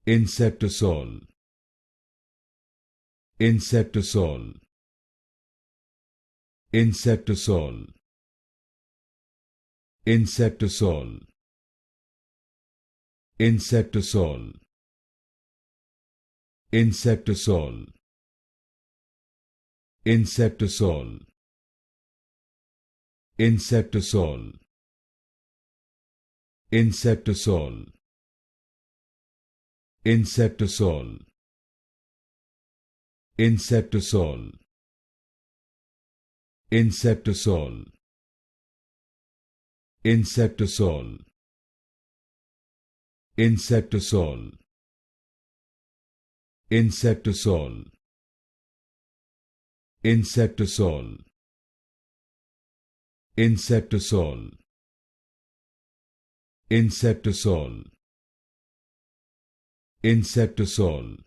Inceptisol, Inceptisol, Inceptisol, Inceptisol, Inceptisol, Inceptisol, Inceptisol, Inceptisol, Inceptisol, Inceptisol, Inceptisol, Inceptisol, Inceptisol, Inceptisol, Inceptisol, Inceptisol, Inceptisol, Inceptisol, Inceptisol,